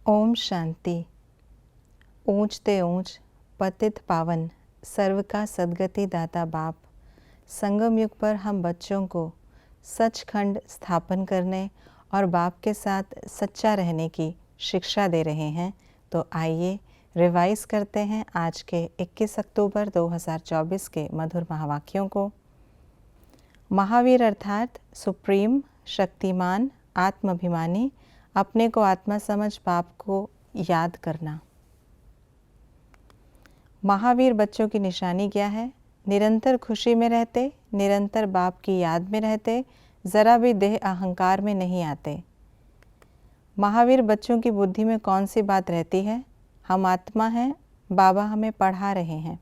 ओम शांति। ऊंच ते ऊंच पतित पावन सर्व का सद्गति दाता बाप, संगम युग पर हम बच्चों को सचखंड स्थापन करने और बाप के साथ सच्चा रहने की शिक्षा दे रहे हैं। तो आइए रिवाइज करते हैं आज के 21 अक्टूबर 2024 के मधुर महावाक्यों को। महावीर अर्थात सुप्रीम, शक्तिमान, आत्माभिमानी, अपने को आत्मा समझ बाप को याद करना। महावीर बच्चों की निशानी क्या है? निरंतर खुशी में रहते, निरंतर बाप की याद में रहते, जरा भी देह अहंकार में नहीं आते। महावीर बच्चों की बुद्धि में कौन सी बात रहती है? हम आत्मा हैं, बाबा हमें पढ़ा रहे हैं।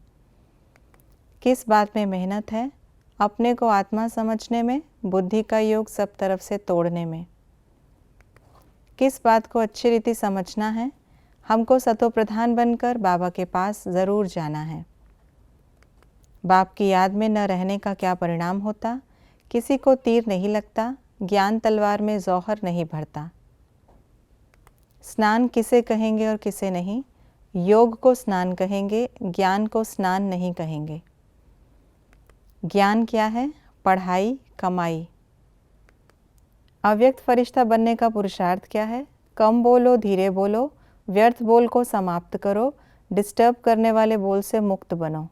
किस बात में मेहनत है? अपने को आत्मा समझने में, बुद्धि का योग सब तरफ से तोड़ने में। किस बात को अच्छी रीति समझना है? हमको सतो प्रधान बनकर बाबा के पास ज़रूर जाना है। बाप की याद में न रहने का क्या परिणाम होता? किसी को तीर नहीं लगता, ज्ञान तलवार में जौहर नहीं भरता। स्नान किसे कहेंगे और किसे नहीं? योग को स्नान कहेंगे, ज्ञान को स्नान नहीं कहेंगे। ज्ञान क्या है? पढ़ाई, कमाई। अव्यक्त फरिश्ता बनने का पुरुषार्थ क्या है? कम बोलो, धीरे बोलो, व्यर्थ बोल को समाप्त करो, डिस्टर्ब करने वाले बोल से मुक्त बनो।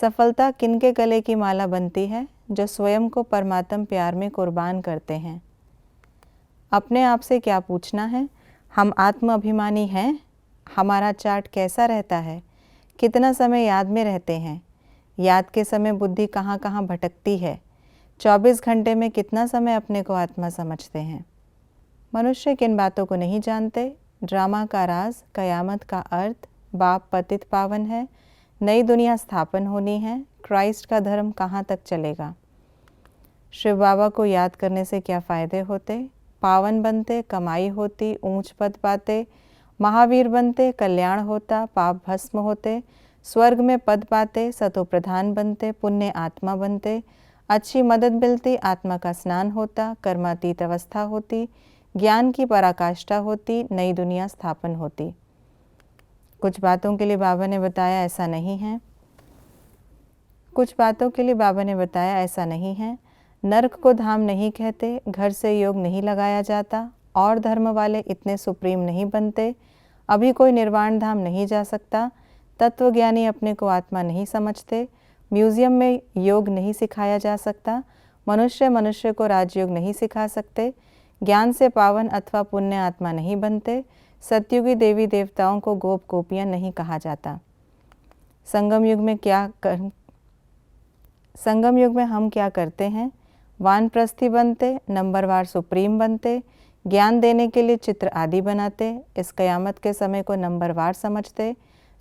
सफलता किनके गले की माला बनती है? जो स्वयं को परमात्म प्यार में कुर्बान करते हैं। अपने आप से क्या पूछना है? हम आत्म अभिमानी हैं? हमारा चार्ट कैसा रहता है? कितना समय याद में रहते हैं? याद के समय बुद्धि कहाँ कहाँ भटकती है? 24 घंटे में कितना समय अपने को आत्मा समझते हैं? मनुष्य किन बातों को नहीं जानते? ड्रामा का राज, कयामत का अर्थ, बाप पतित पावन है, नई दुनिया स्थापन होनी है, क्राइस्ट का धर्म कहाँ तक चलेगा। शिव बाबा को याद करने से क्या फ़ायदे होते? पावन बनते, कमाई होती, ऊंच पद पाते, महावीर बनते, कल्याण होता, पाप भस्म होते, स्वर्ग में पद पाते, सतो प्रधान बनते, पुण्य आत्मा बनते, अच्छी मदद मिलती, आत्मा का स्नान होता, कर्मातीत अवस्था होती, ज्ञान की पराकाष्ठा होती, नई दुनिया स्थापन होती। कुछ बातों के लिए बाबा ने बताया ऐसा नहीं है। कुछ बातों के लिए बाबा ने बताया ऐसा नहीं है। नरक को धाम नहीं कहते, घर से योग नहीं लगाया जाता, और धर्म वाले इतने सुप्रीम नहीं बनते, अभी कोई निर्वाण धाम नहीं जा सकता, तत्वज्ञानी अपने को आत्मा नहीं समझते, म्यूज़ियम में योग नहीं सिखाया जा सकता, मनुष्य को राजयोग नहीं सिखा सकते, ज्ञान से पावन अथवा पुण्य आत्मा नहीं बनते, सतयुगी देवी देवताओं को गोप गोपियाँ नहीं कहा जाता। संगम युग में हम क्या करते हैं? वानप्रस्थी बनते, नंबरवार सुप्रीम बनते, ज्ञान देने के लिए चित्र आदि बनाते, इस कयामत के समय को नंबरवार समझते,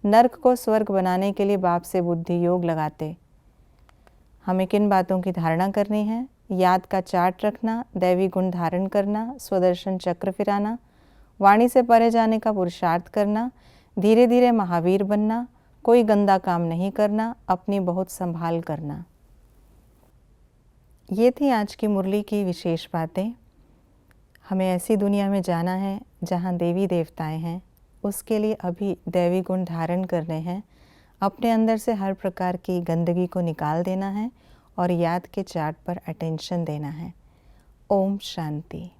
नर्क को स्वर्ग बनाने के लिए बाप से बुद्धि योग लगाते। हमें किन बातों की धारणा करनी है? याद का चार्ट रखना, दैवी गुण धारण करना, स्वदर्शन चक्र फिराना, वाणी से परे जाने का पुरुषार्थ करना, धीरे धीरे महावीर बनना, कोई गंदा काम नहीं करना, अपनी बहुत संभाल करना। ये थी आज की मुरली की विशेष बातें। हमें ऐसी दुनिया में जाना है जहाँ देवी देवताएं हैं, उसके लिए अभी दैवी गुण धारण करने हैं, अपने अंदर से हर प्रकार की गंदगी को निकाल देना है और याद के चार्ट पर अटेंशन देना है। ओम शांति।